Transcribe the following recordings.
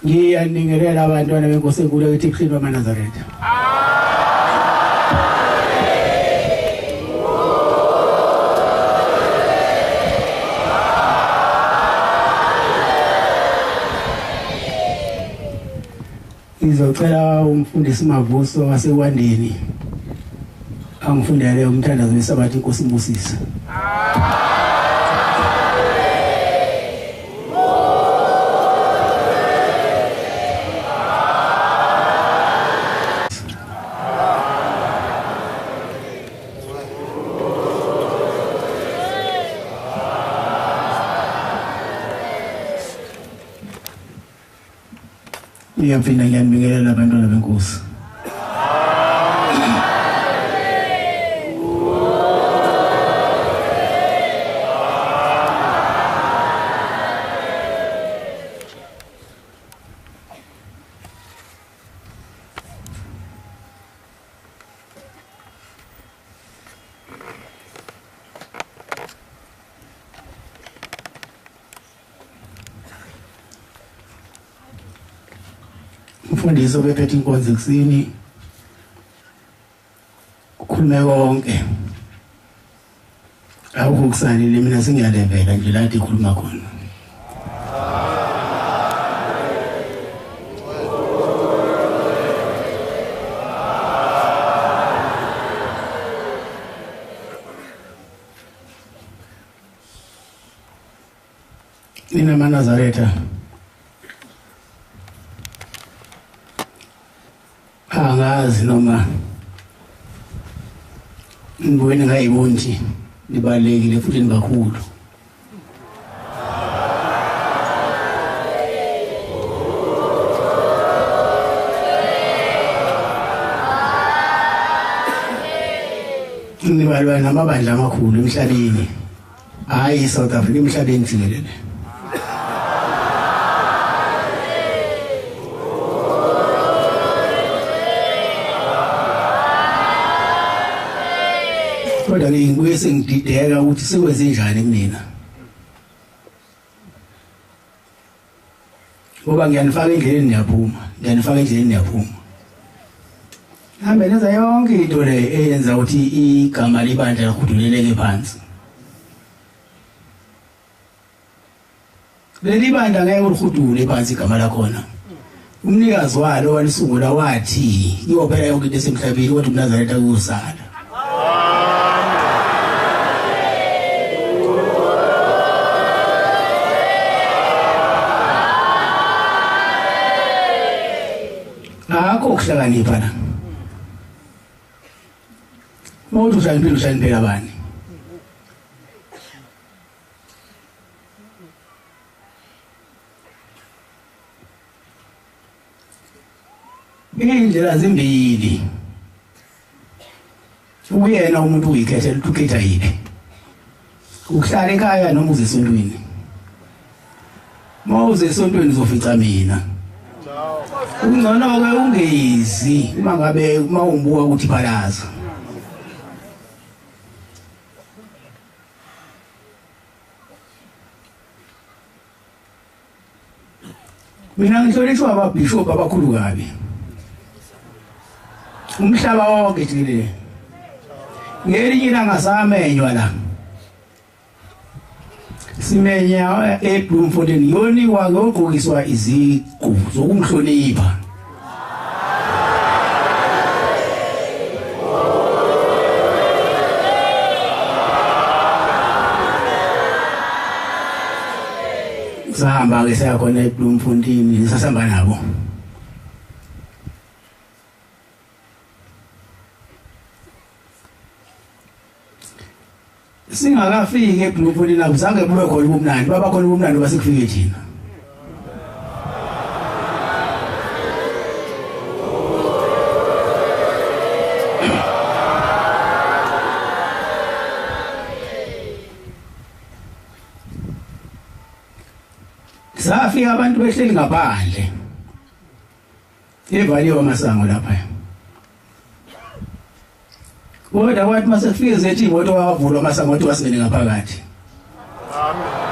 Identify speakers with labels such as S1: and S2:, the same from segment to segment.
S1: Ngiyaningelela abantwana benkosi enkulu ethi Khristu amaNazaretha. Ngizocela umfundisi Mavuso wasekwandeni angifundele umthandazo wesabathi inkosi imbusisa. Ngiyaphinda ngiyabingelela abantwana benkosi. Umfundisi obephethe inkonzo ekseni ukhulume konke awukho kusalile mina sengiyalevela nje la ikhuluma khona. Nina amaNazaretha angazi noma ngibone ngayibonji nibalekile futhi nibakhulu. Nibalwa namabandla amakhulu emhlabeni, hayi South Africa, emhlabeni jikelele. Kodwa ke ngibuye sengidideka ukuthi sekwenze njani kumina. Ngoba ngiyanifaka endleleni niyaphuma. Hambe nenza yonke into le eyenza ukuthi igama libandla likhuduleleke phansi. Leli bandla ngeke ulikhudule phansi igama lakhona. Umnikazi walo walisungula wathi iyophela yonke into esemhlabeni kodwa uNazaretha kuyosala. Akho ukuhlakanipha la. Mawuthi uhlaniphela bani? Indlela zimbili. Uyena umuntu uyikhethela ukuthi ukhetha yiphi. Ukuhlala ekhaya noma uze esontweni. Mawuze esontweni uzofica mina. Ungcono ke ungezi uma ngabe umbuka ukuthi phalaza. Mina ngihlonishwa ababhishop abakhulu kabi. Umhlaba wonke jikelele. Ngelinye ilanga samenywa la. Simenya eBloemfontein yoni wagqokiswa iziqu zokumhlonipha. Sahamba ke saya khona eBloemfontein sasihamba nabo. Singakafiki eBloemfontein akuzange kube khona ubumnandi, baba khona ubumnandi basikufike thina. Safika abantu behleli ngaphandle. Evaliwe amasango lapha. Kodwa wathi mase kufike zethi imoto wavulwa amasango wathi wasingene ngaphakathi. Amen.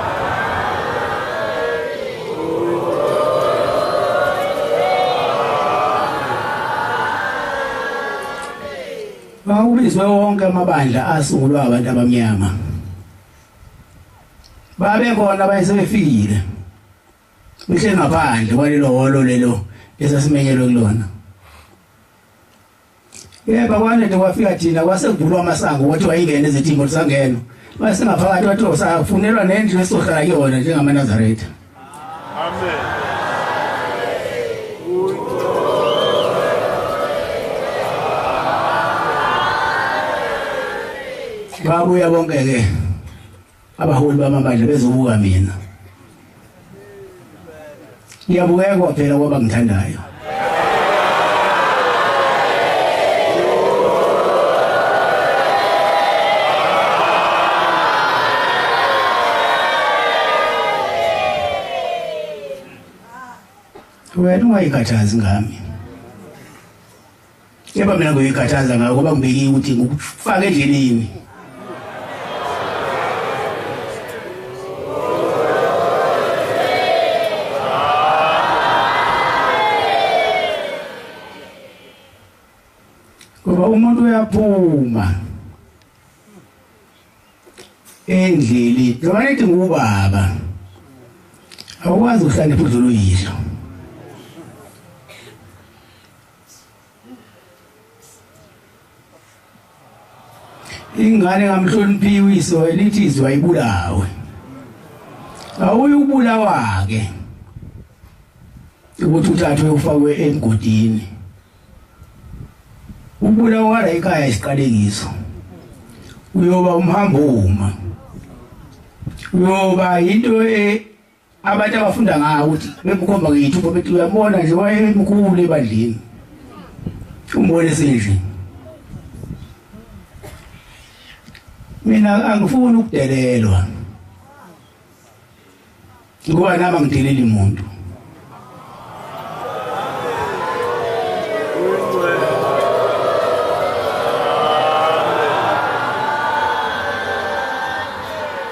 S1: kubizwe wonke amabandla asungulwa abantu abamnyama babe khona bayisebefikile mihle ngaphandle kwalelo holo lelo esasimenyelwe kulona yeba kwanele kwafika thina kwasevulwa amasango ukuthi wayingene ezithimbo sangena masingaphakathi wathi usafunelwa nendlu esizohlala kuyona njengamaNazaretha. Amen. Babuya bonke-ke abaholi bamabandla bezobuka mina. Ngiyabukeka phela ngoba ngithandayo. Wena ungayikhathazi ngami. Yeba mina ngiyikhathaza ngakho ngoba ngibeki ukuthi ngikufaka endleleni. Ngoba umuntu uyaphuma endleleni ngoba nethi ngubaba awukwazi ukuhlala phezulu uyihlo. Ingane ngamhloniphi uyise elithi izwe ayibulawe. Awuyi ubulawa ke. Ukuthi uthathwe ufakwe emgodini. Ubulawa la ekhaya isiqalekiso. Uyoba umhambo uma. Uyoba into abantu abafunda ngayo ukuthi bebukhomba ngiyithupa bethi uyabona nje wayemkhulu ebandleni. Umbone senje. Mina angifuni ukudelelwa. Ngoba nami ngideleli umuntu.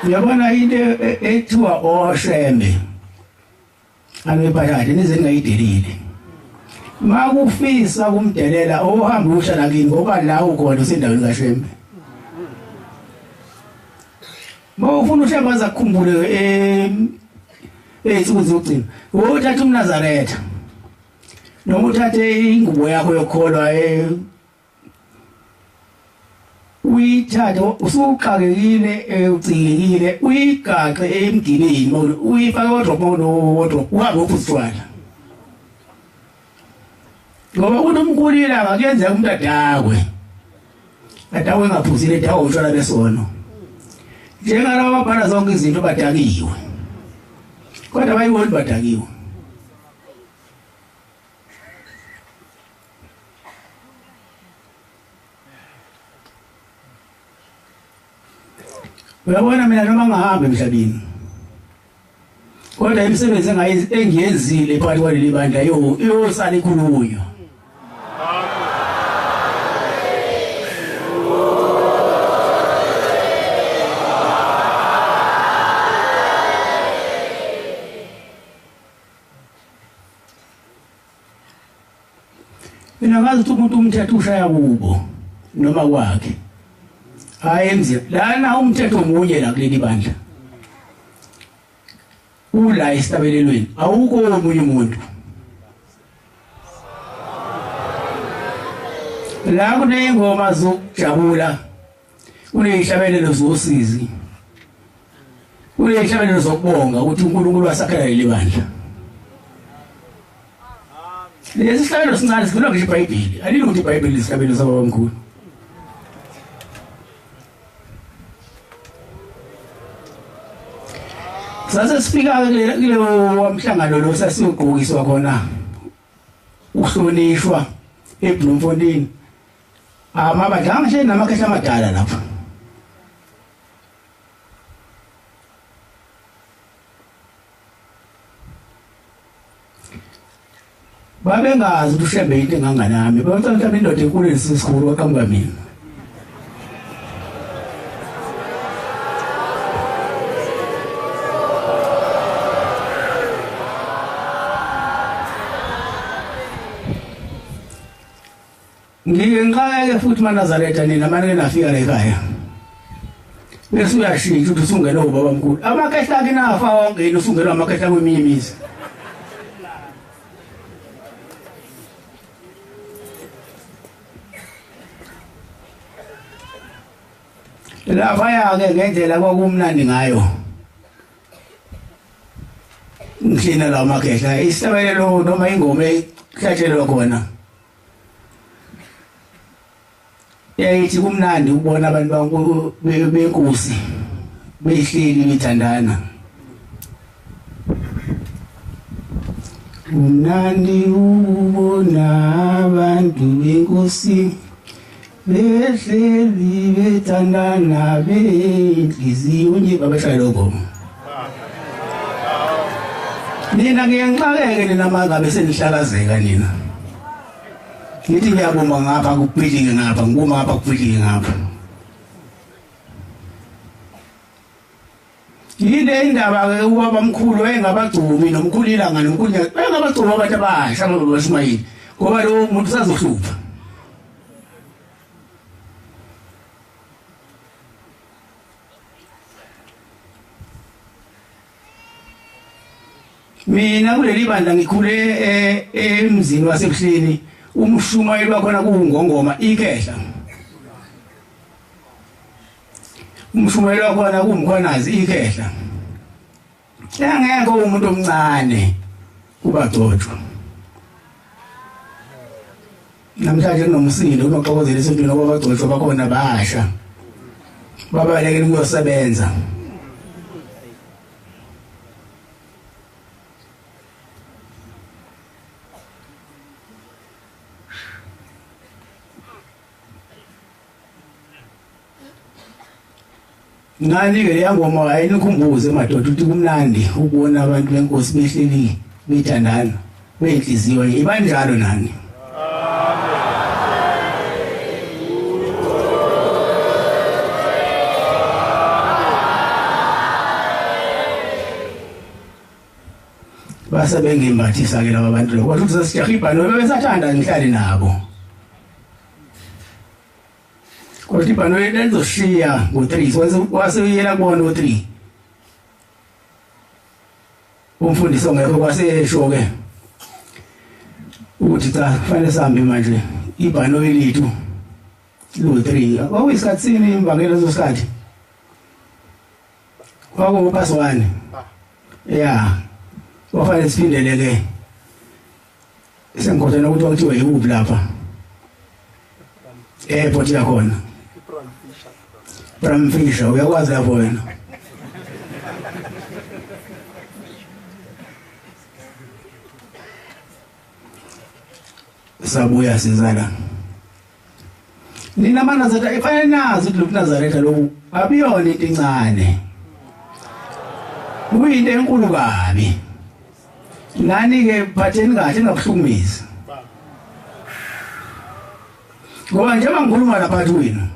S1: Uyabona into ethiwa oshembe. Angebhakade nize ningayidelile. Makufisa kumdelela ohamba uhlala kini ngoba la ukhona usendaweni kaShembe. Mawufuna uhlamba zakukhumbule insuku zokugcina uthatha uMnazaretha noma uthathe ingubo yakho yokholwa uyithathe usuqhakekile ucikekile uyigaxe emdinini uyifake wodrop uhambe uphuswala ngoba unomkhulile akakenza umuntu adakwe ngaphuzile dawo utshwala besono. Njengala babhala zonke izinto badakiwe. Kodwa bayibona badakiwe. Uyabona mina noma ngahamba emhlabeni. Kodwa imisebenzi engiyenzile phakathi kwaleli bandla iyosala ikhulunywa. Mina ngazi ukuthi umuntu umthetho ushaya kubo noma kwakhe. Hayenze lana umthetho omunye la kuleli bandla. Ula esitabelelweni awukho omunye umuntu. La kuneyingoma zokujabula. Kuneyihlabelelo zosizi. Kuneyihlabelelo zokubonga ukuthi uNkulunkulu wasakhela leli bandla. Lesi sihlabelo sincane sikhuluma ngisho iBhayibheli. Alilo ukuthi iBhayibheli lisihlabelo sababamkhulu. Sase sifika kule wamhlangano lo sasiyogqokiswa khona ukuhlonishwa eBloemfontein. Amabandla angahle namakhehla amadala lapha. Babengazi ukuthi uShembe into enganganami. Bathi mhlawumbe indoda enkulu lesisikhulu waqhamuka mina. ngike ngiqake futhi maNazaretha nina manje nafika la ekhaya bese uyashintsha ukuthi usungena ubaba mkhulu amakehla ke nafa wonke yini usungena amakehla kweminye imizi lapha ke ngendlela kwakumnandi ngayo ngihlina la makehla isabelelo noma ingoma ehlatshelwa khona yayithi kumnandi ukubona abantu benkosi behleli bethandana kumnandi ukubona abantu benkosi behleli bethandana benhliziyo nje babeshaya lokho nina ngiyanxakeke nina mangabe senihlakazeka nina ngithi ngiyaboma ngapha kuphilike ngapha ngiboma ngapha kuphilike ngapha yini indaba ke ubaba mkhulu engabagcumi nomkhulu ilanga nomkhulu engabagcumi abantu abasha ngoSmayili ngoba lo muntu sazohlupha mina kuleli bandla ngikhule emzini wasebuhleni umshumayeli wakhona kuungongoma ikehla umshumayeli wakhona kumkhwanazi ikehla engekho umuntu omncane kubagcotshwa namhlanje kunomsindo kunoxokozela esontweni ngoba abagcotshwa bakhona basha babalekela ukuyosebenza ngani ke yangoma ayinikhumbuze madoda ukuthi kumnandi ukubona abantu benkosi behleli bethandana benhliziyo ibanjalo nani base bengembathisa ke laba bantu lokho ukuthi sesijahiba no besathanda ngihlale nabo kodwa ibhano lelizoshiya ngo3 waseyela kubona u3 umfundisi ongekho kwasesho ke ukuthi cha kufanele sihambe manje ibhano lethu lo3 kwakuyisikhatsini imbangela zosikhathi kwakuphaswane yeah wafanele siphindele ke sengikhothana ukuthi wakuthiwa yikuphi lapha airport yakhona Bramfisha uyakwazi lapho wena sabuya sizala nina maNazaretha ifanele nazi ukuthi lokuNazaretha lokhu abiyona into encane kuyinto enkulu kabi nani ke phatheni kahle ningabuhlumisi ngoba njengoba ngikhuluma lapha kuwena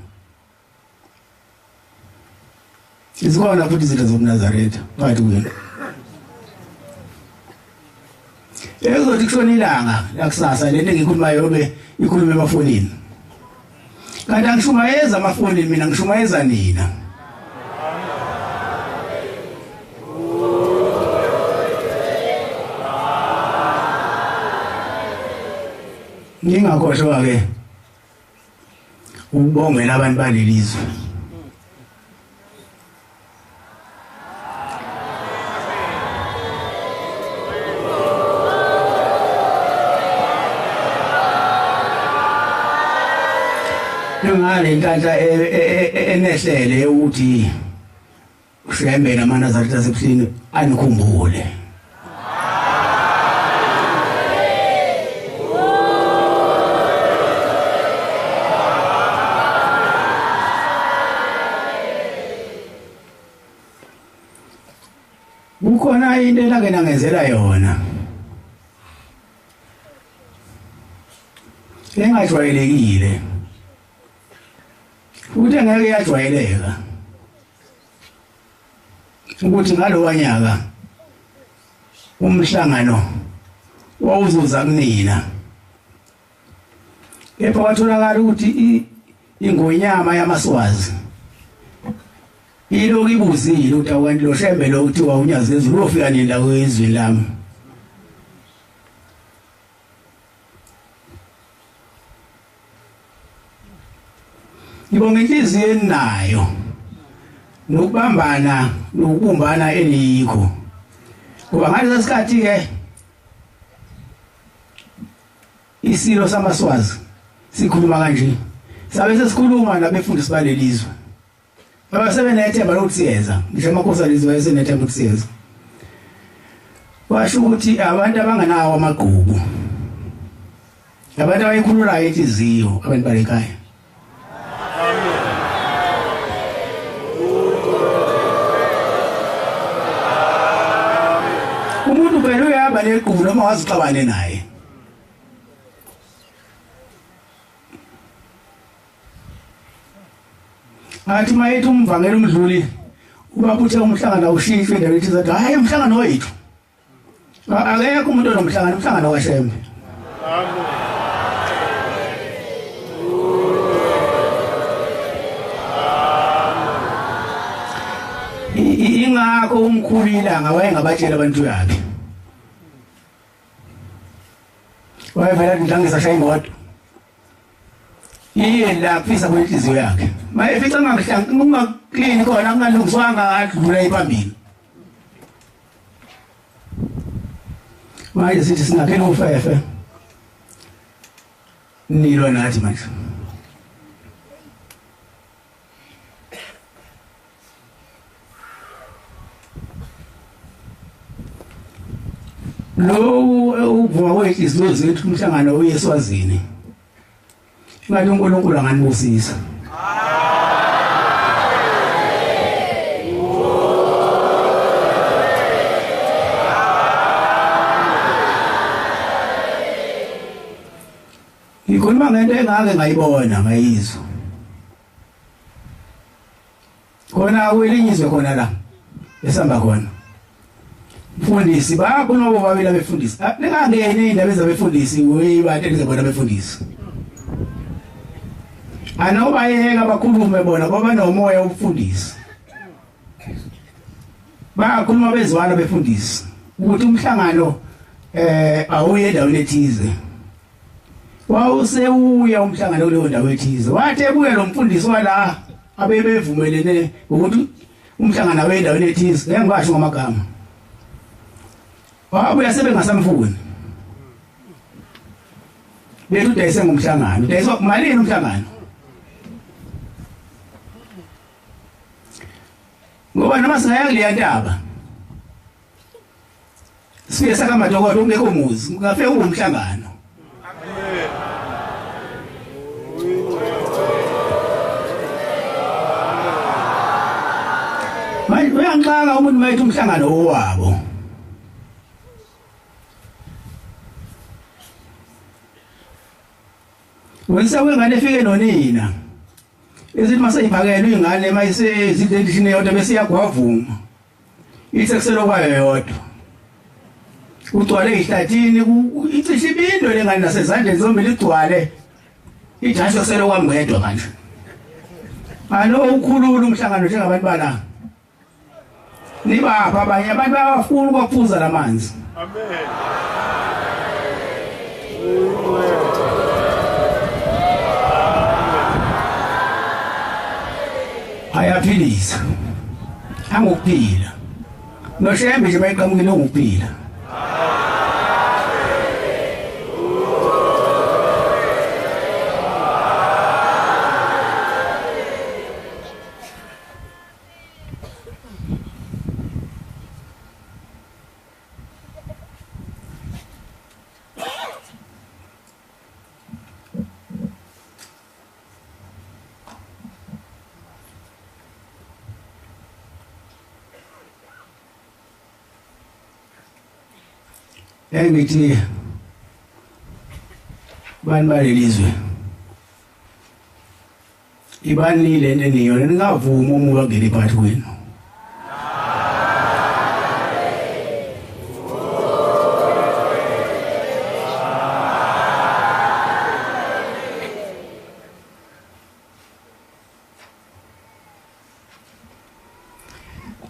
S1: isikhona futhi izinto zokuNazaretha phakathi kwenu ezothi kushona ilanga lakusasa lento engikhulumayo yobe ikhuluma emafonini kanti angishumayeza amafonini mina ngishumayeza nina ngingakhohlwa ke ukubongela abantu balelizwe ngale nkanhla enehlele ukuthi ushembe namaNazaretha asebuhlini anikhumbule kukhona into elake nangenzela yona engajwayelekile ukuthi ngeke yajwayeleka ukuthi ngalowa nyaka umhlangano wawuzuza kunina kepha kwatholakala ukuthi ingonyama yamaswazi ilokhu ibuzile ukuthi awukanti lo shembe lo kuthiwa uNyazezulu uyofika nendawo yezwe lami. Ngibonga inhliziyo enayo nokubambana nokubumbana eniyikho. Kuba ngalesi sikhathi ke isilo samaswazi sikhuluma kanje. Sabe sesikhuluma nabefundisi balelizwe. Abasebenethemba lokuthi siyeza, ngisho amakhosi lizwe ayesenethemba ukuthi siyeza. Washo ukuthi abantu abanganawo amagqubu. Abantu abayikhululayo inhliziyo abantu balekhaya. Umuntu vele uyahamba neqhubu noma wazixabane naye. Athi mayethu umvangela umdluli ubabuthe umhlangano ushishwe endaweni ethi zathi hayi umhlangano wethu. Akekho umuntu onomhlangano, umhlangano kaShembe. Ingakho umkhulila ngawayengabatshela abantu yakhe. Wayevela ndangisa shaya imoto. Iye la kufisa kwenhliziyo yakhe. Mayefica ungaklini khona kungalungiswanga adlula iphambili. Manje sithi singakhela ufefe. Nilwa nathi manje. Lo uvuma kwehliziyo zethu umhlangano uyeSwazini. Ngathi uNkulunkulu anganibusisa. Ngikhuluma ngento engake ngayibona ngayizwa. Khona kwelinye izwe khona la esamba khona. Mfundisi bakhona bobabili abefundisi. Lingangene indaba ezabefundisi weyibantu elizobona abefundisi. Anobayeka bakhulume bona ngoba nomoya wokufundisa. Bakhuluma bezwana befundisi ukuthi umhlangano awuye endaweni ethize. Wawusewuya umhlangano kuleyo ndawo ethize. Wathi ebuye lo mfundisi wala abebevumelene ukuthi umhlangano awe endaweni ethize. Ngeke ngisho ngamagama. Wabuya sebengasamfuni. Bethu dayise ngomhlangano. Dayise kumalini umhlangano? Ngoba noma singaya kuleya ndaba. Sifike sakamadokotela ungekho muzi, ngafe umhlangano. Manje uyangixaka umuntu mayethu umhlangano owabo. Wenza wengane efike nonina. Ezithi maseyibhakela ingane mayise izindlini yodwa bese iyagwavuma. Isekuselo kwayo yodwa. Ugcwale ihlathini icishe ibindo lengane nasezandleni zombili igcwale. Ijasho selo kwamngedwa manje. Alo ukhulula umhlangano njengabantu bala. Nibapha abanye abantu bayafuna ukuphuza lamanzi. Amen. Ayaphilisa. Angokuphila. Noshembe nje bayiqhamukile ngokuphila. Engithi bani balelizwe ibani le nto niyona ningavuma uma bangene phakathi kwenu.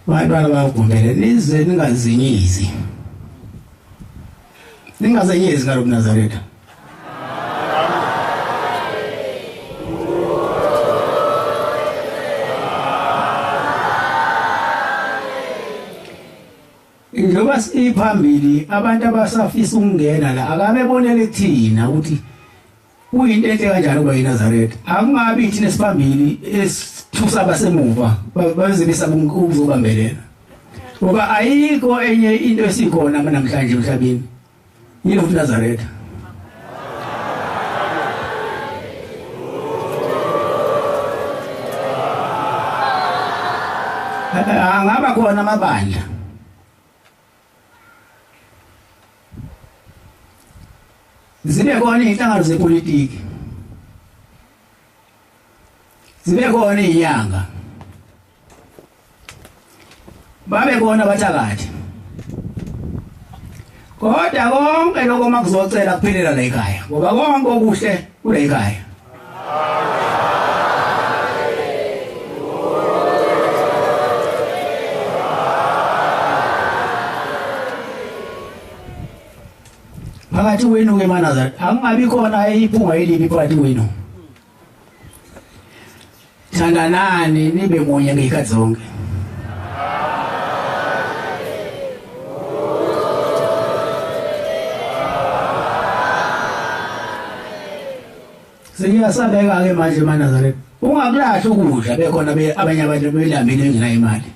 S1: Bantwana bayakugombela nize ningazinyizi. Ningazinyizi ngalo Nazaretha. Njengoba siphambili abantu abasafisa ukungena la akabebonele thina ukuthi kuyinto enhle kanjani kuba yiNazaretha. Akungabi thina siphambili esithusa abasemuva baze besaba ukuzobambelela. Ngoba ayikho enye into esikhona namhlanje emhlabeni. Yilo uNazaretha. Angaba khona amabandla. Zibe khona izinhlangano zepolitiki. Zibe khona inyanga. Babe khona abathakathi. Kodwa konke lokho makuzocela kuphelela la ekhaya. Ngoba konke okuhle kule ekhaya. Phakathi wenu ke Nazaretha akungabi khona iphunga elibi phakathi wenu. Thandanani nibe munye ngezikhathi zonke. Sengiyasabeka ke manje Nazaretha. Ungakulahla ukudla bekhona abanye abantu belambile bengena imali.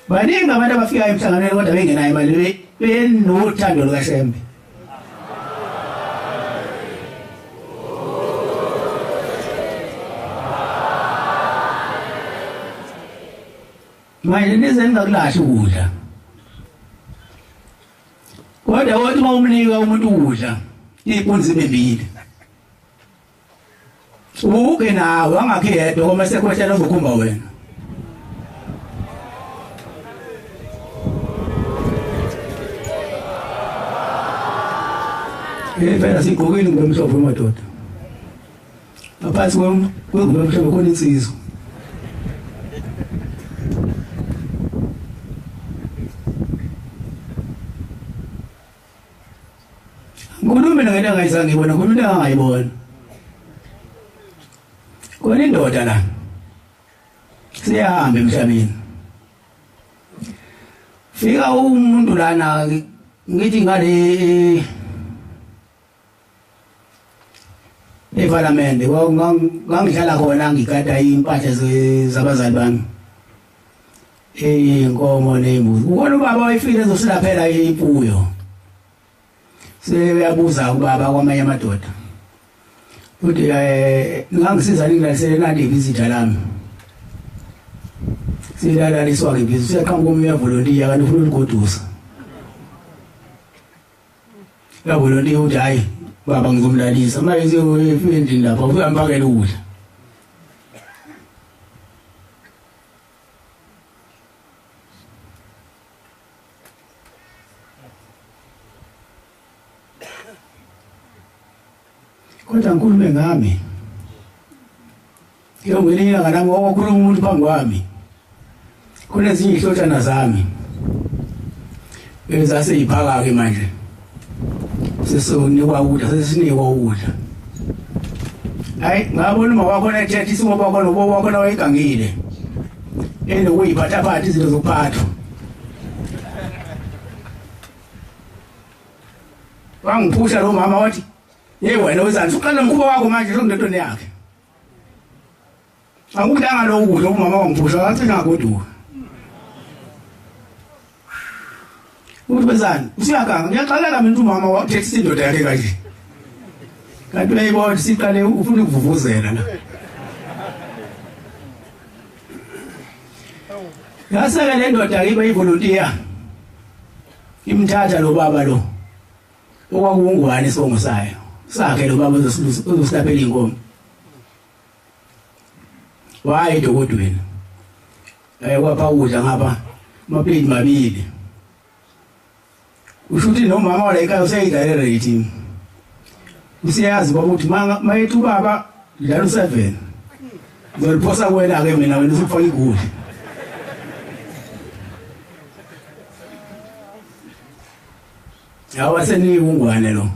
S1: Baningi abantu abafika emhlanganweni kodwa bengena imali benothando lukaShembe. Manje nize ningakulahla ukudla. Kodwa wathi uma umnika umuntu ukudla ipunzi bebili. Uke nawe angakhedwa uma sekwehlala ozokhumba wena. Phela sigqokile ngomhlobo wemadoda. Aphathi kwengomhlobo khona insizwa. Ngikukhuluma ngento engayizange ngibona, ngikukhuluma into engangayibona. Khona indoda la. Siyahamba emhlabeni. Fika umuntu lana ngithi ngale eParliament ngangihlala khona ngigada impahla zabazali bami. Inkomo nembuzi. Ukona ubaba wayefile ezosilaphela imfuyo. Seyabuza ubaba kwamanye amadoda. Uthi ngangisiza ngilalisele nandi visitor lami. Silaliswa ke visitor siyaqhamuka umoya volunteer kanti ufuna ukugodusa. La volunteer uthi hayi baba ngizomlalisa manje uyefika endlini lapha uyampakela ukudla. Kodwa ngikhulume ngami. Ngelinye nami okhuluma umuntu phambi kwami. Kunezinye ihlotshana zami. Ezaseyiphaka ke manje. Sesinikwa ukudla, sesinikwa ukudla. Hayi ngabona uma wakhona ethethe isimo bakho nobo wakhona wayegangile. Enokuyiphatha phathi izinto zokuphatha. Wangiphusha lo mama wathi hey wena wezani uqala umkhuba wakho manje sokundetone yakhe. Angudanga lo ukudla umama wangiphusha ngathi ngagoduka. Uthi wezani usiyaganga ngiyaqalela mina umama wathethe indoda yakhe kanje. Kanti uyayibona siqale ufuna ukuvuvuzela la. Yaseke le ndoda ibe yivolunteer. Imthatha lo baba lo. Okwakungwane isongo sayo. Sakhe lo baba uzosilaphela inkomo. Waye dokodweni. Kwapha ukudla ngapha amaplate mabili. Ushuthi nomama wala ekhaya useyidlalela lethi. Usiyazi baba uthi mayethu baba dlala u7. ngizoliphosa kuwena ke mina wena usufaka igoli yawa seniyungwane lo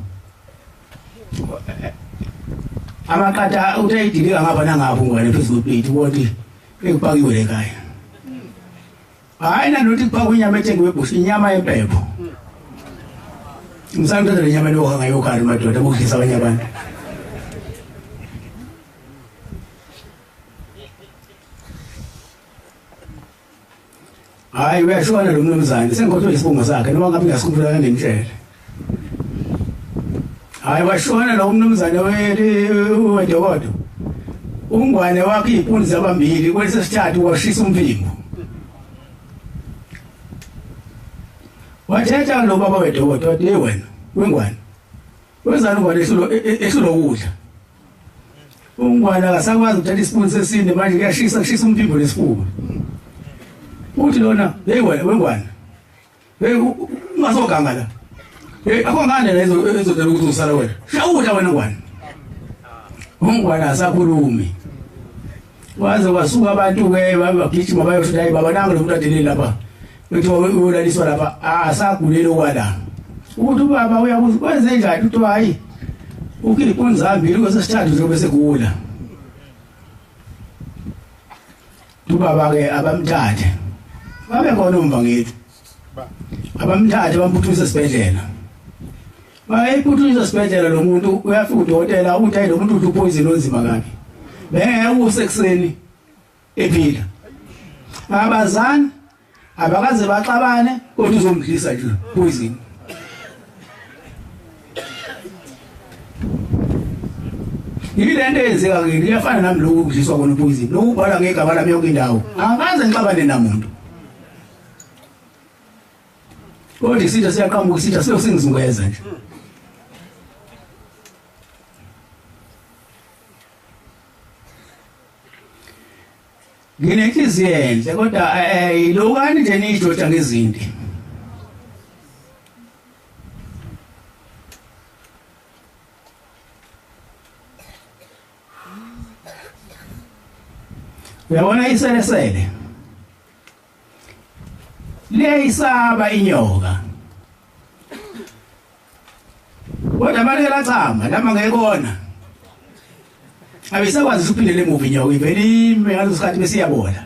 S1: amaqatha utayidilika ngapha nangapha ungwane phezulu plate konke ekupakiwe lekhaya hayi nanothi kupakwe inyama ethengiwe ebhushi inyama yempepho ngisandela le nyama lokho ngayokhali madoda bokudlisa abanye abantu hayi uyashona lo mnumzane sengikhothwe isibongo sakhe noma ngabe ngiyasikhumbula kangenitshele hayi washona lo mnumzane wedokodo ungwane wakhe ipunzi abambili kwesesithathu washisa umphimbo wathetha lo baba wedokodo wathi wena wengwane wenzani ungwane ehlulokudla ungwane akasakwazi ukuthatha isipuni sesinde manje kuyashisa kushisa umphimbo nesifuba uthi lona hey wena wengwane hey ungasoganga la hey akongane la ezodela ukuthi usala wena shawuta wena ngwane ungwane asakhulumi waze kwasuka abantu ke babagijima bayosho hayi baba nangu lo muntu adele lapha bethi uyolaliswa lapha asagulele okwala ukuthi ubaba uyabuza kwenze njani uthi hayi ukile ipunzi zambili kwesesithathu njengoba sekugula ubaba ke abamthathe babe khona umbangithi abamthathe bamphuthumise esibhedlela bayiphuthumise esibhedlela lo muntu uyafika udokotela uthi hayi lo muntu uthi upoison onzima kabi bengeke usekuseni ephila abazani abakaze baxabane kodwa uzomdlisa nje poison ilento eyenzeka ke iyafana nami lokhu kudliswa kona poison lokubhala ngegama lami yonke indawo angikaze ngixabane namuntu kodwa isitha siyaqhamuka isitha singizungeza nje nginenhliziyo enhle kodwa ilokani nje niyidoda ngezinto uyabona iselesele liyayisaba inyoka kodwa manje lachama lama ngekona abisakwazi ukuphindela emuva inyoka ivele ime ngaleso sikhathi besiyabona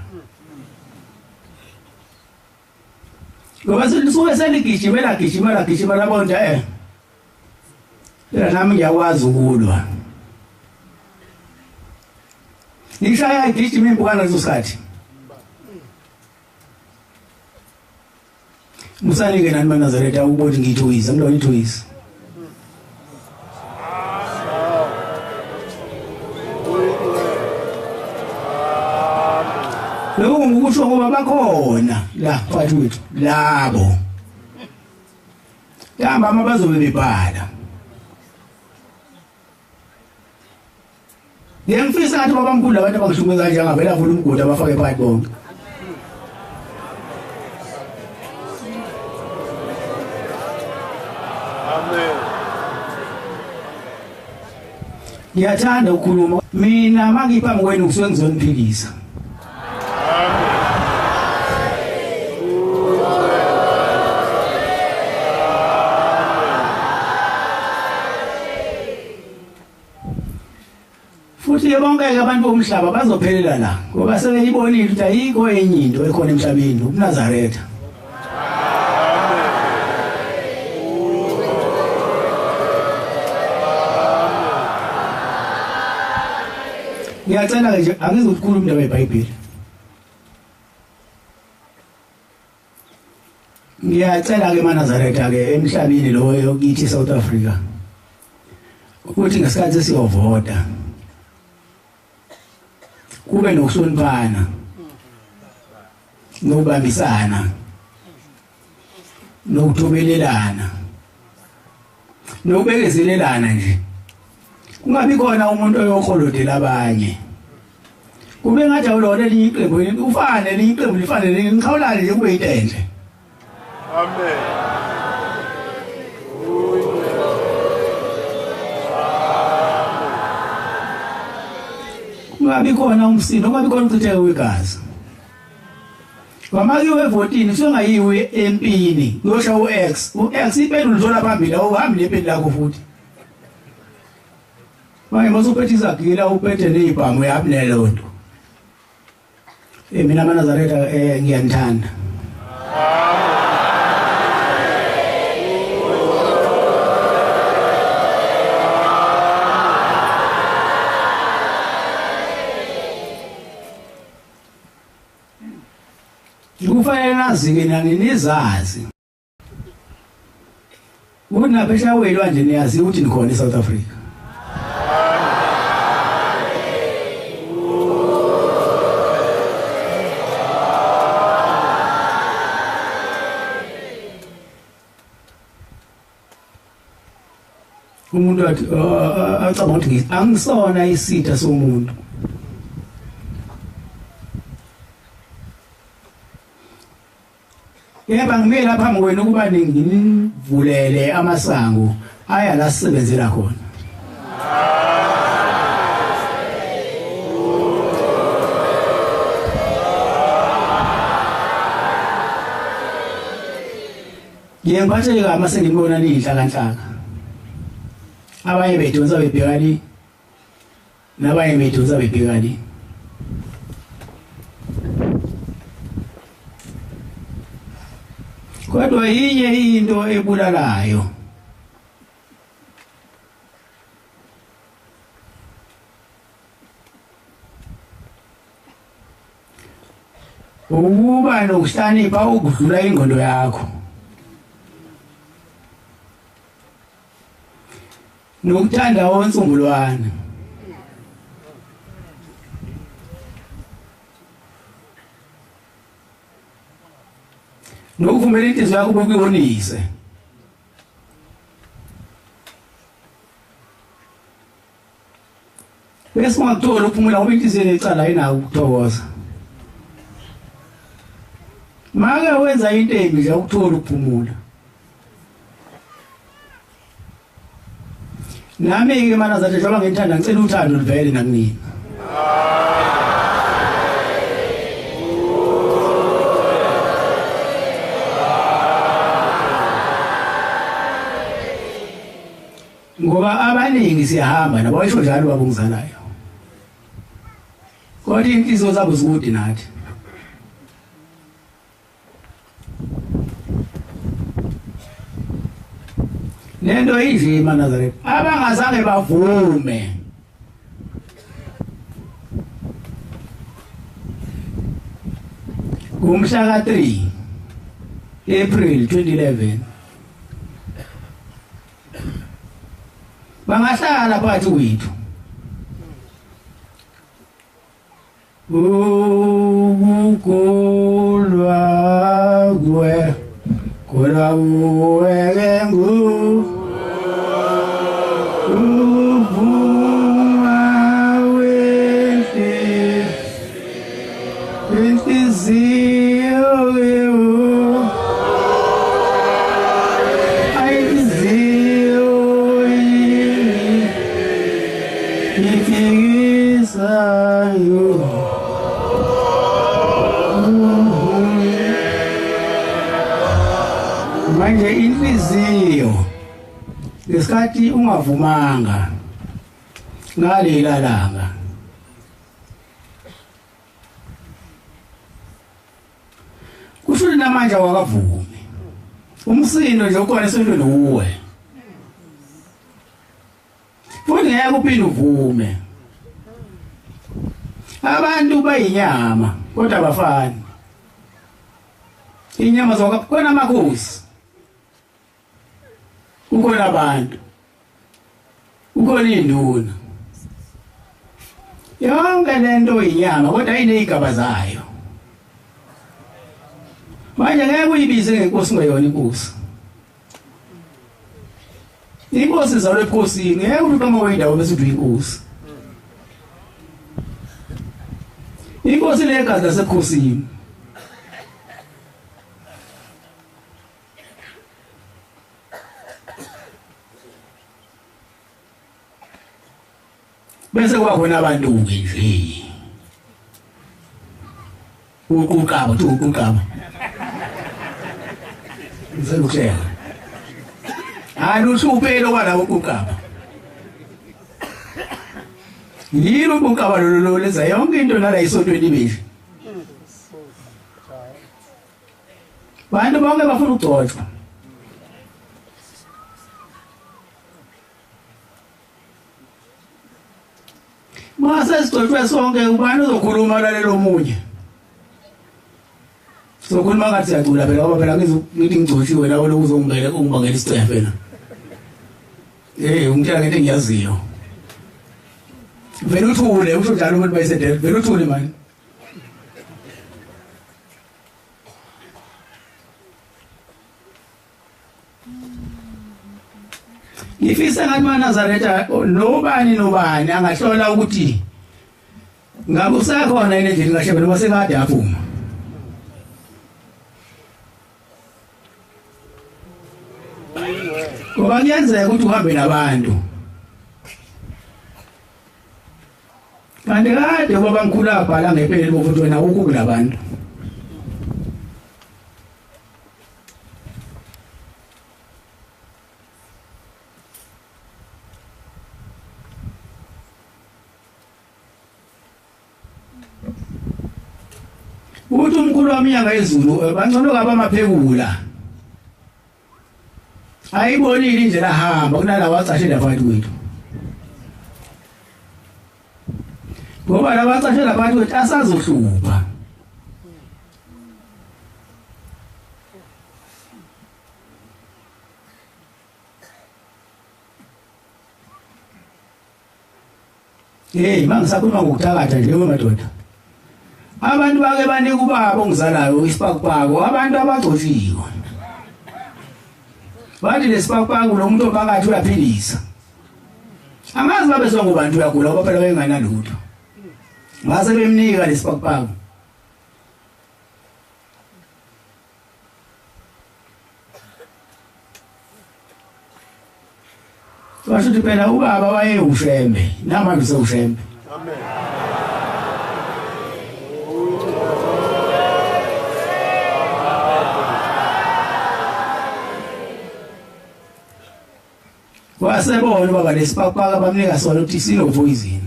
S1: ngoba selisuke seligijima labonja phela nami ngiyakwazi ukulwa ngishaya igijima impukana ngaleso sikhathi musanike nani maNazaretha ukuthi ngithoyisa mlona ithoyisa lokho ngokusho ngoba bakhona la phakathi kwethu labo yamba amabazobe bebhala ngiyangifisa ngathi babamkhulu abantu abangishunge kanje angavela avula umgodi abafake phakathi bonke amen ngiyathanda ukukhuluma mina mangiphambi kwenu kusuke ngizoniphilisa futhi bonke abantu bomhlaba bazophelela la ngoba sebeyibonile ukuthi ayikho enye into ekhona emhlabeni uNazaretha ngiyacela nje angizokukhuluma indaba yeBhayibheli ngiyacela ke maNazaretha ke emhlabeni lo yokithi South Africa ukuthi ngesikhathi siyovota kube nokuhloniphana nokubambisana nokuthobelelana nokubekezelelana nje kungabi khona umuntu oyokholodela abanye kube ngathi awulona elinye iqembu ufane elinye iqembu lifane ngikhawulane nje kube into enhle amen kungabi khona umsindo kungabi khona ukuchitheka kwegazi wamakiwe evotini kusengayiwe empini uyosha u-X ipendulo zona phambili awuhambi nepeni lakho futhi manje masuphethe izagila uphethe nezibhamu uyahambi nelonto mina amaNazaretha ngiyanithanda kufanele nazi-ke nani nizazi ukuthi naphesheya kwey'lwandle niyazi ukuthi nikhona eSouth Africa umuntu athi acabanga ukuthi angisona isitha somuntu yeba ngime lapha phambi ukuba ningivulele amasango aya la sisebenzela khona ngiyemphatheka mase ngibona niyinhlakanhlaka abanye bedonsa bebhekani nabanye bedonsa bebhekani kodwa yinye into ebulalayo ukuba nokuhlakanipha ukudlula ingqondo yakho nokuthanda wonsungulwana nokuvumela inhliziyo yakho ukuyonise bese ungakuthola ukuphumula ngoba inhliziyo necala ayinawo ukuthokoza make wenza into embi nje ukuthola ukuphumula nami-ke MaNazaretha njengoba ngithanda ngicela uthando livele nakunini ngoba abaningi siyahamba nabo bayisho njalo babongizalayo kodwa inhliziyo zabo zikude nathi lento inje MaNazaretha abangazange bavume ngomhla ka-3 April 2011 bangahlala phakathi kwethu ukukolwa kwe kolwa uweke uvuma wenhliziyo manje inhliziyo ngesikhathi ungavumanga ngalela langa kusho namanje awakavumi umsindo nje ukhona esentweni uwe futhi ngeke uphinde uvume abantu bayinyama kodwa abafani inyama zokukhona amakhosi ukhona abantu ukhona induna yonke lento inyama kodwa inezigaba zayo manje ngeke uyibize ngenkosi ngeyona inkosi inkosi izalwe ebukhosini ngeke uqhama wendawo bese uthi inkosi inkosi legazi lasebukhosini bese kuba khona abantu-ke nje uqaba tu uqaba ngizokushela aluhluphe wala uqaba yilo uqaba lo lenza yonke into nala isontweni beshe bantu bonke bafuna ukugcotshwa mase sigcotshwe sonke ubani uzokhuluma lalelo munye sokhuluma ngathi siyacula phela ngoba phela ngithi ngigcotshiwe lawo ungibangela isicelo phela ungitshela ngento engiyaziyo vele uthule usho njalo umuntu bayisedela vele uthule manje ngifisa ngathi maNazaretha nobani angahlola ukuthi ngabe usakhona yini endlini kaShembe noma sekade aphuma ngoba kuyenzeka ukuthi uhambe nabantu kanti kade ubaba mkhulu abhala ngempela bokuthi wena ukho kulabantu uthi umkhulu waminyaka ezulu bangcono kaba amaphekula ayibonile indlela ahamba kunalawa acashela abantu wethu ngoba laba acashela abantu wethu asazohlupha mangisakhuluma ngokuthakatha nje madoda abantu bake banika ubaba ongizalayo isipakupako abantu abagcotshiwe bathi lesipakupako lo muntu ophakathi uyaphilisa angazi babe songobantu uyagula ngoba phela benganalutho ngase bemnika lesipakupako washo ukuthi phela ubaba wayeUshembe namanje usewushembe amen wasebona baba lesipakupaka bamnika sona ukuthi sinopoison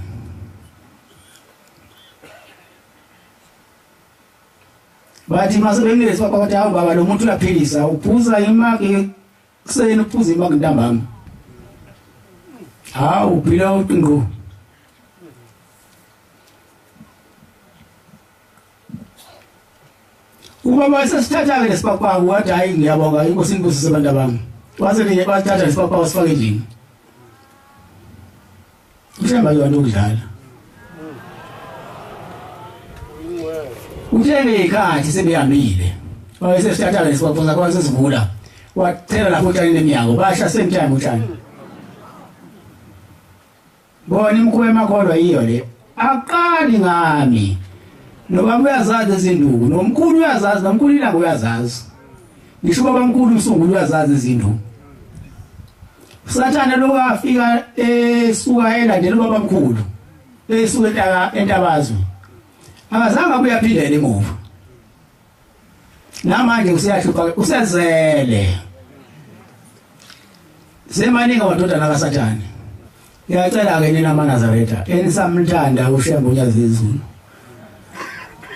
S1: bathi mase bemnike lesipakupaka bathi hawu baba lo muntu uyaphilisa uphuza imaki kuseni uphuza imaki ntambama hawu uphila uqingo ubaba sesithatha-ke lesipakupaka wathi hayi ngiyabonga inkosi inkosi abantu abami waselinye bathatha lesipakupaka wasifake endlini ushamba yona ukudlala uthenge ikhathi sebehambile wayesesithatha lesipakupaka sakho sesivula wathela lapho utshanini eminyango basha same time utshani bona imkhuba emakholwa yiyo le aqali ngami noba uyazazi izinduku nomkhulu uyazazi nomkhulu ilanga uyazazi ngisho baba mkhulu usungulu uyazazi izinduku Sathane lo afika esuka elandela ubaba mkhulu esuka entabazwe akazange abuyaphindela emuva namanje usiyahlupa usezele semaningi amadodana kaSathane ngiyacela ke nina maNazaretha enisamthanda uShembe uNyazezulu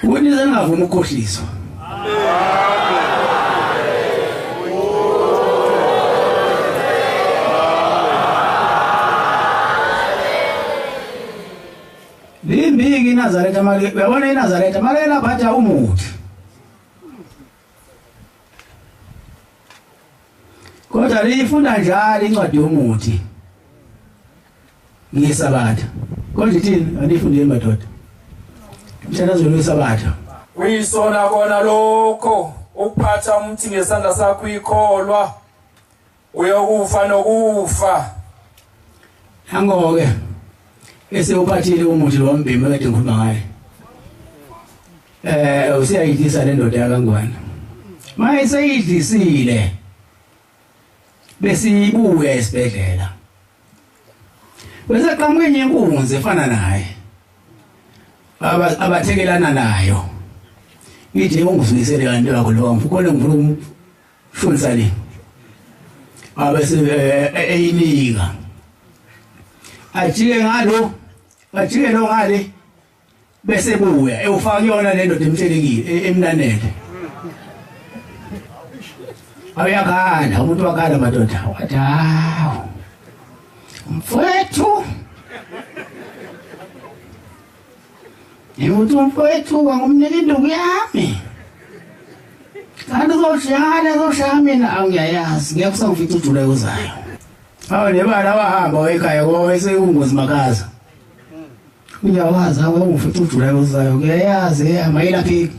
S1: ukuthi ningavumi ukukhohliswa limbiki iNazaretha mali uyabona iNazaretha mali laphatha umuthi kodwa lifunda njalo incwadi yomuthi ngesabatha kodwa ithini anifundile madoda mthana zolwesabatha
S2: uyisona kona lokho ukuphatha umthi ngesandla sakho ikholwa uyokufa nokufa
S1: hangoke ese uphathile umuthi lo mbimbi kade ngikhuluma ngaye usiyayidisa le ndoda yakangwana mayiseyidlisile bese ibuya esibhedlela bese qhamuke inkunzi efana naye abathekelana nayo ithi ungizwisele kanti yakho lo ngifuna ngifuna umshonisa le abese eyinika ajike ngalo ajike lo ngale bese buya ewufaka yona le ndoda emtshelekile emnanele awuyakhala umuntu wakhala madoda wathi hawu mfowethu umuntu mfowethu wangumnika induku yami kanti uzoshaya mina awuyayazi ngeke usangifica uJulayi uzayo awu nebala wahamba ekhaya kwese ungozi makaza uyawazi awu ungifica uJulayi uzayo kuyayazi amayelapheki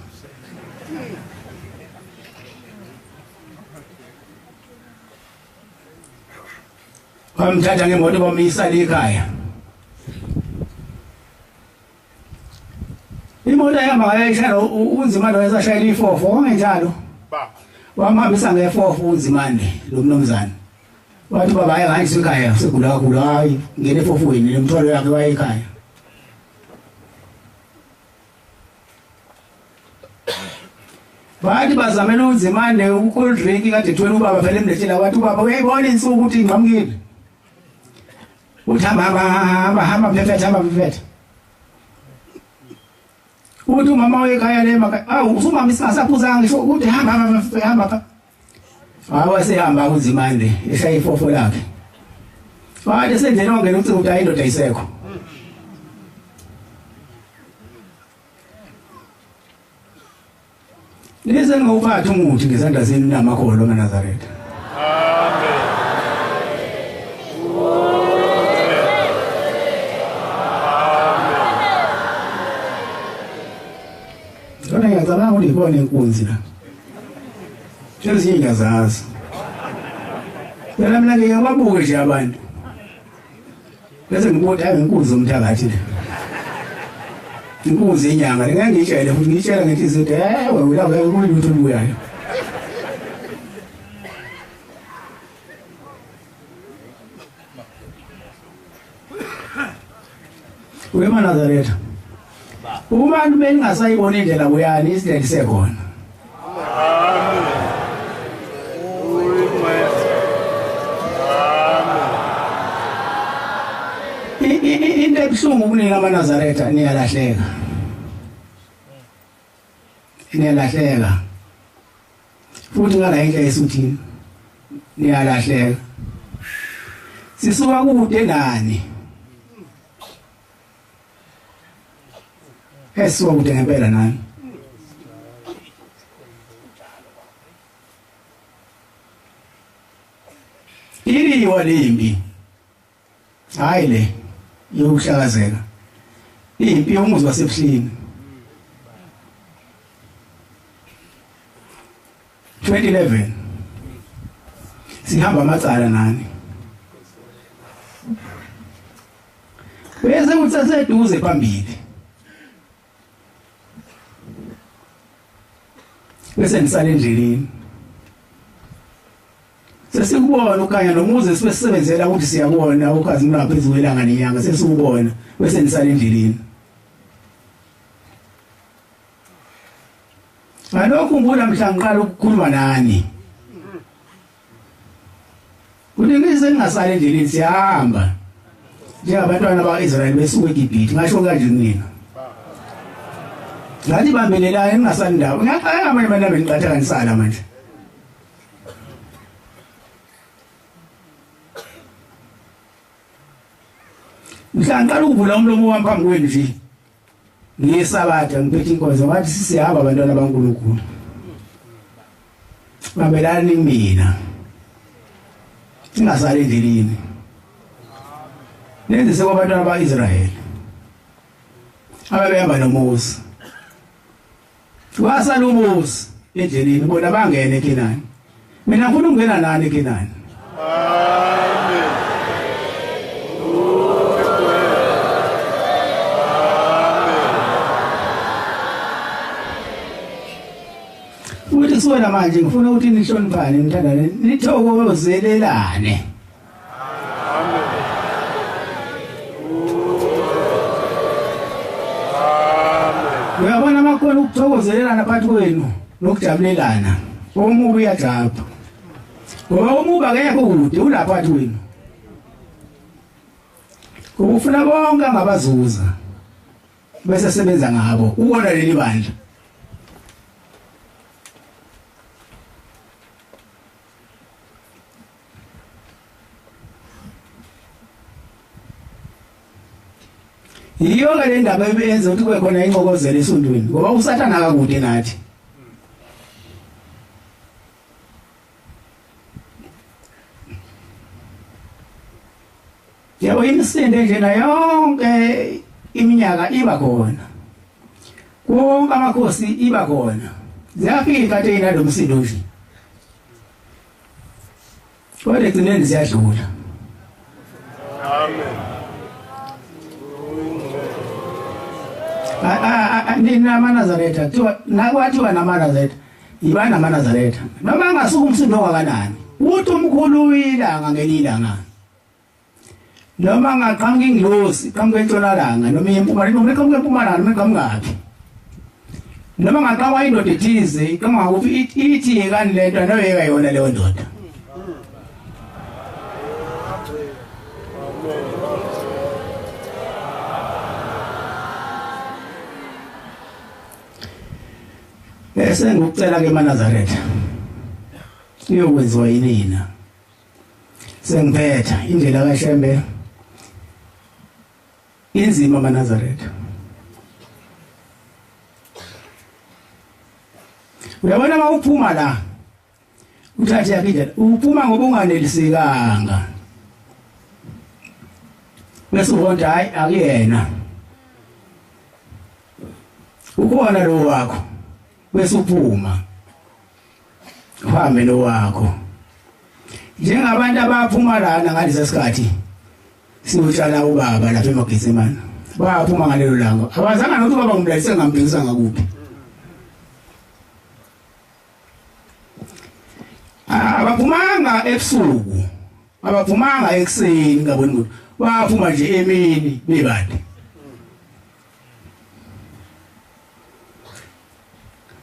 S1: bamthatha ngemoto bamisa ekhaya imoto yahamba ngayishaya uNzimande wayesashayela ifofo ongenjalo wamhambisa ngefofo uNzimande lo mnomzane wathi baba hayi hanje ekhaya segula kakhulu hayi ngene efofweni lemthwalo yakhe wayekhaya bathi bazamela uNzimande ucold drink kade ethwele ubaba phela emlethela wathi ubaba uyayibona insuku ukuthi ingqamukile uthi hamba phephetha uthi umama wekhaya le maka awu usumama isingasaphuzanga ngisho ukuthi hamba awasehamba uNzimande eshaya ifofo lakhe wathi sendlela ongena uthi uthi ayindoda isekho lese ngawuphatha umuthi ngesandla senu namakholo kaNazaretha ngiyacabanga ukuthi ikona inkunzi la ezinye ngiyazazi phela mina ngiyababuke nje abantu bese ngibuthi hayi inkunzi umthakathi le inkunzi yenyanga ngeke ngiyitshele futhi ngiyitshela ngenhliziyo ukuthi wewe la kulutho olubuyayo wema Nazaretha ubantu bengasayibona indlela kuyani isideli sekhona into ebuhlungu kunika amaNazaretha niyalahleka futhi ngala indlela esuthini niyalahleka sisuka kude nani esisuka kude ngempela nani iliwa lembi hayi le yokuhlakazeka impi yomuzi wasebuhlini 2011 sihamba amacala nani bese utsaseduze phambili bese nisale endleleni sesikubona ukanya nomuze sibe sisebenzela ukuthi siyabona ukhazi mnaphezulu kwelanga nenyanga sesikubona bese nisale endleleni ngalokho ngibona mhla ngiqala ukukhuluma nani kuningise ngingasale endleleni siyahamba njengabantwana bakaIsrael besuka eGibhithe ngasho kanje mina ngathi bambelelayo ningasali ndawo ngiyaqala amanye abantu bengiqatha kanisala manje ngihlangana ukuvula umlomo wami phambi kwenu nje ngiyesabatha ngiphethe inkonzo ngathi sisihamba abantwana baNkulunkulu babelani mina singasali endleleni nenze sekwabantwana bakaIsrayeli ababehamba noMose wasala uMose endleleni bona bangene eKhenani mina ngifuna ukungena nani eKhenani uthi siwena manje ngifuna ukuthi nihloniphane nithandane nithokozelelane uyabona uma khona ukuthokozelelana phakathi kwenu nokujabulelana omubi uyajabha ngoba umubi akekho kude ulapha phakathi kwenu ufuna bonke ngabazuza bese sebenza ngabo ukona leli bandla yiyo ke le ndaba ebenza ukuthi kube khona inqokozelo esondweni ngoba usathana akakude nathi yabo imisindo njena yonke iminyaka iba khona konke amakhosi iba khona ziyafika ikhathi nalo msindo nje kodwa egcineni ziyadlula
S3: Amen.
S1: nina amaNazaretha kuthiwa nakwathiwa namaNazaretha yiba namaNazaretha noma ngasuka umsindo ongakanani uthi umkhulu uyilanga ngelilanga noma ngaqhamuka ingilosi qhamuka entshonalanga noma empumalanga noma eqhamuka empumalanga noma eqhamukaphi noma ngaqhamuka indoda ethize iqhamuka ngokuthi ithi yekani le nto noyeka yona leyo ndoda Sengikucela ke maNazaretha iyokwenziwa yinina sengiphetha indlela kaShembe inzima maNazaretha uyabona mawuphuma la uthathe yakhe uphuma ngoba unganelisekanga bese ubona hayi akuyena ukhona lo wakho bese uphuma uhambe nowakho njengabantu abaphuma lana ngalesa sikhathi siwutshala ubaba lapha eMagezimana baphuma ngalelo langa abazanga nokuthi baba ngumlalise ngambhekisa ngakuphi abaphumanga ebusuku abaphumanga ekseni ngaboni ukuthi baphuma nje emini bebade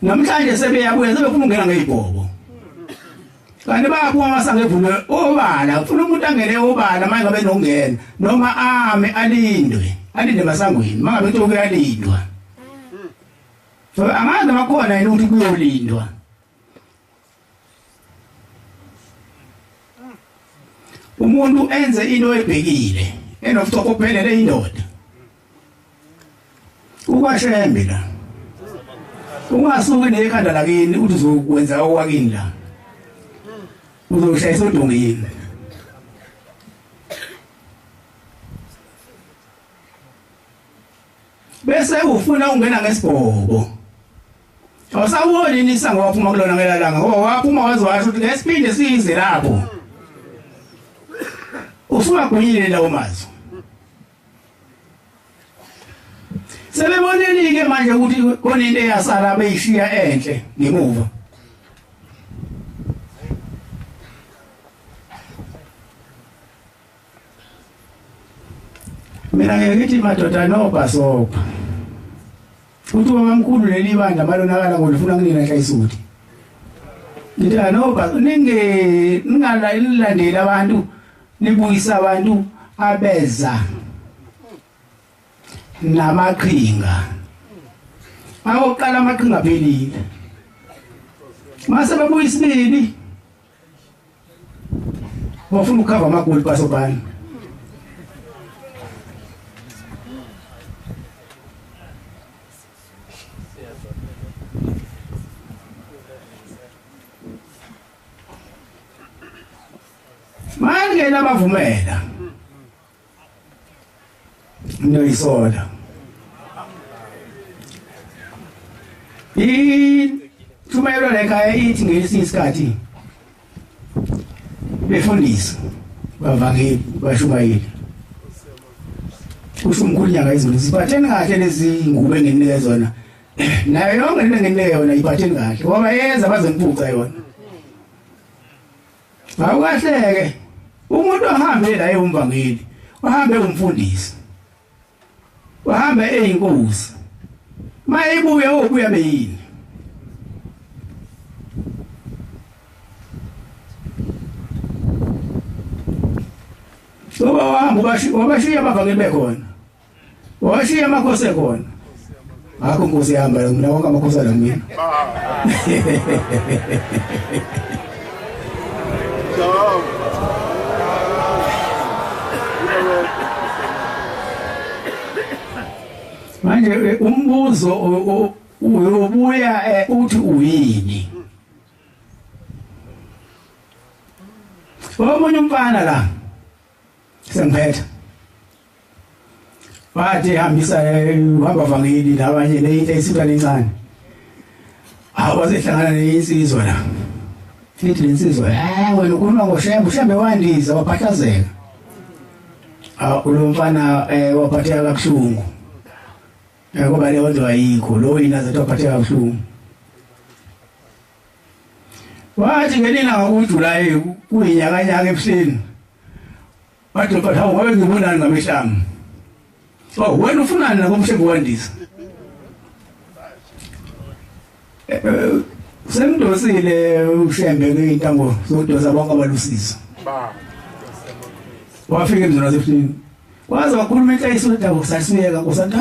S1: namhlanje sebeyabuya sebefuna ukungena ngezibhobo kanti bayaphuma masange evule obala ufuna umuntu angene obala manje ngabe nongena noma ame alinde masangweni mangabe into kuyalindwa so angazi makhona yini ukuthi kuyolindwa umuntu enze into ebhekile enobuthoko kuphelele indoda ukwashembe la ungasuki nekhanda lakini uthi uzokwenza okwakini la uzoshayisa udongeni bese ufuna ungena ngesibhobo awusawoni nisango waphuma kulona ngelalanga ngoba waphuma wazowasho ukuthi ngesiphinde size lapho usungagwinyile lawo mazwi sebebonelike manje ukuthi khona into eyasala beyishiya enhle ngemuva mina ngithi madoda nobhasopa uthi ubamkhulu leli bandla malonakala ngolifuna kunina hlayisuthi ngithi nobha ningalandeli abantu nibuyisa abantu abeza namaqhinga awuqala amaqhinga phelile mase babuyisa isibili bafuna ukukhava amagoli pasobani manje labavumela noyisola thumayelo lekhaya ithi ngesinye isikhathi befundisa bavangeli bashumayeli kusho umkhulu nyanga izulu siphatheni kahle lezi ngubo enginike zona nayo yonke into enginike yona iphatheni kahle ngoba yenza bazengiphuca yona awukahleke umuntu ohambe la eyumvangeli uhambe umfundisi uhambe eyinkosi mayibuya obuya beyini soba wahamba wabashiya abavangeli bekhona wabashiya amakhosi ekhona akho inkosi ihamba la mina wonke amakhosi ala mina manje umbuzo uyobuya uthi uyini omunye umfana la sengiphetha wathi hambisa uhamba vangeli labanye leyinto esithwala encane awasehlangana neyinsizwa la lithi lensizwa wena ukhuluma ngoshembe wandisa waphathazeka lo mfana waphatheka kabuhlungu ngoba le nto ayikho lo yina zathi waphatheka kabuhlungu wathi ngelina ngokuJulayi kuyinyakanyaka ebuhleni wathi mfana wabe ngibonani ngamehlami wena ufunani nakomshembe wandisa sengidosile ushembe ngeintango zokudosa bonke abalusizo wafika emzini wasebuhleni kwaze wakhuluma inhliziyo indaba kusasiyeka nkosathi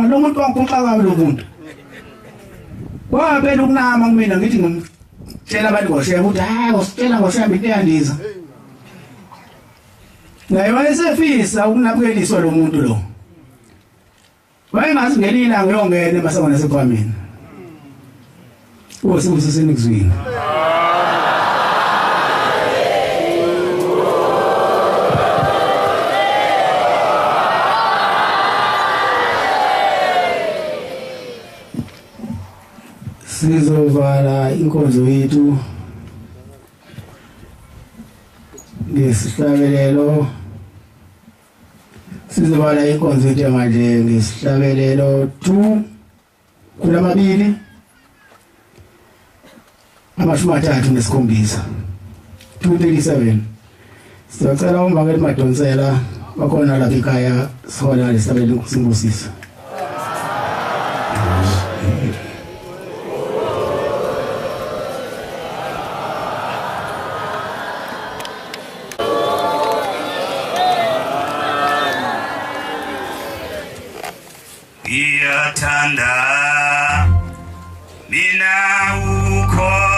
S1: lo muntu wangikhulakayo lo muntu kwaphela ukunama kumina ngithi ngimtshela abantu ngoshembe ukuthi usitshela ngoshembe into eyandiza naye wayesefisa ukunakekeliswa lo muntu lo wayengazi ngelinye ilanga uyongena emasangweni asekhwameni usibusiseni kuzwini sizovala inkonzo yethu ngesihlabelelo sizovala inkonzo yethu manje ngesihlabelelo 2 kulamabili amashumi 37 237 sicela umbangeli Madonsela bakhona lapha ekhaya sihola lesabelo kusimbusisa
S3: Tanda mina ukhonza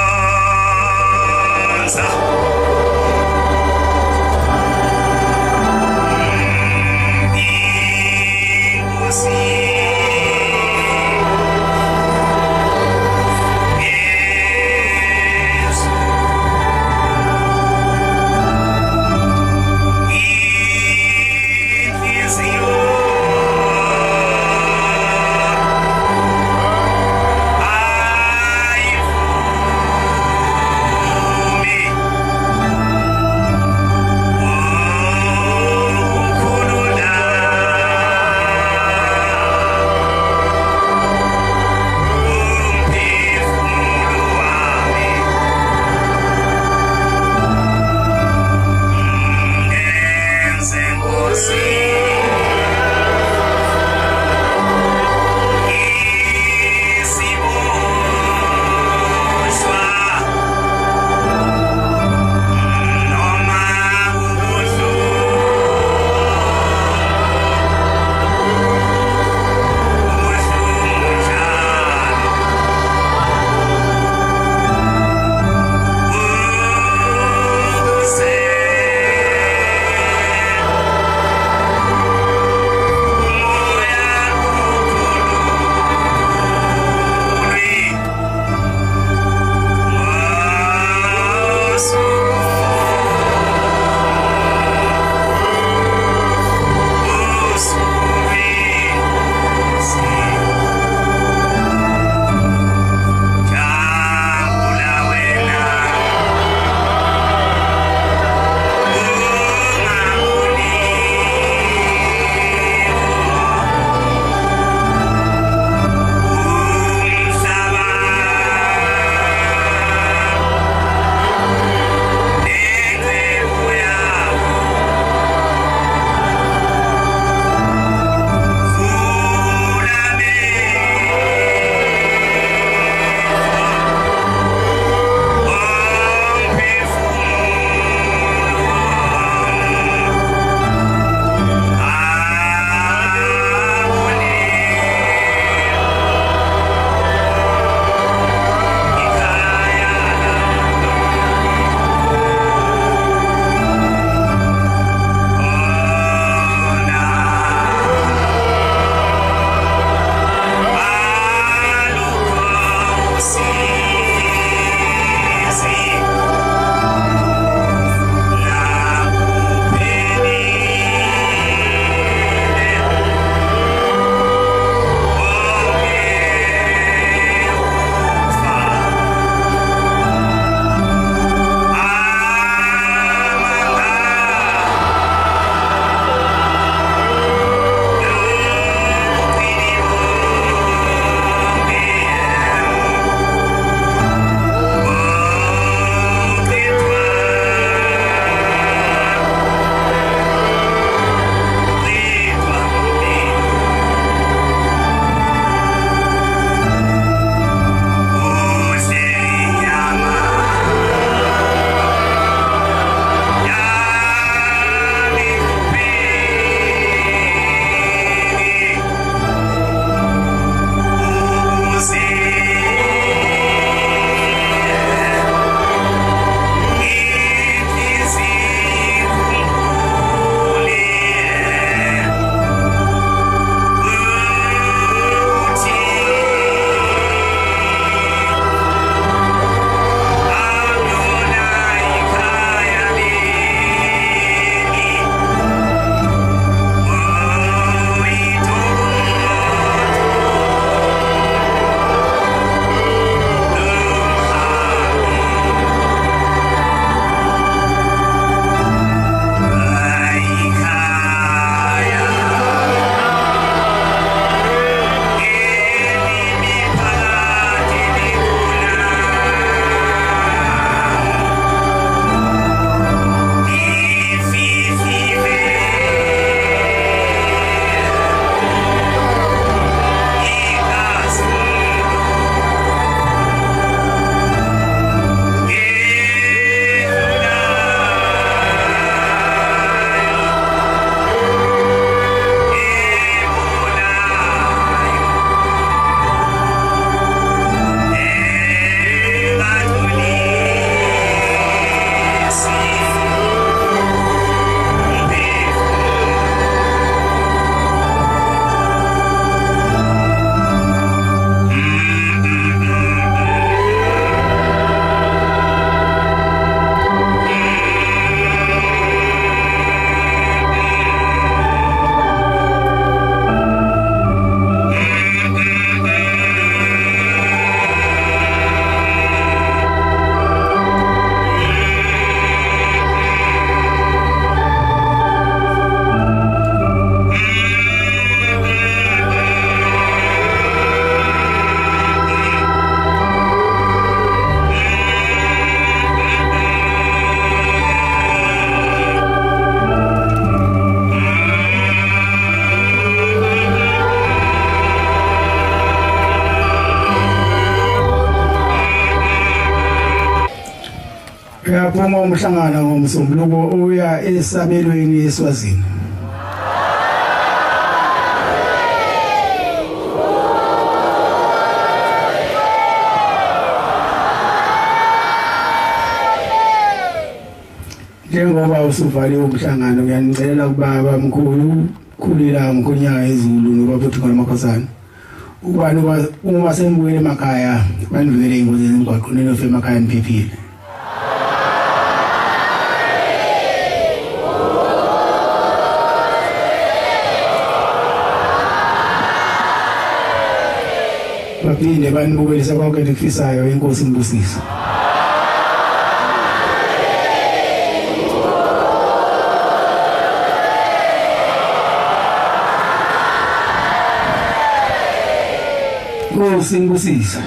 S1: Noma umhlangano ngomsombuluko uya esabelweni eSwazini. Njengoba usuvaliwe umhlangano ngiyanicela kubaba mkhulu khulila mkhonyaka ezulu nobabethu ngamakhosana. Ubani uma sembuyele emakhaya banivele ingozi zemigwaqo nenofe emakhaya niphephile. Baphinde banibukele konke ekufisayo inkosi imbusise. Inkosi imbusise.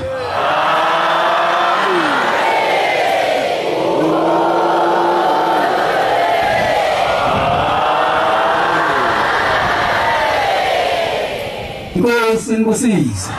S1: Inkosi imbusise.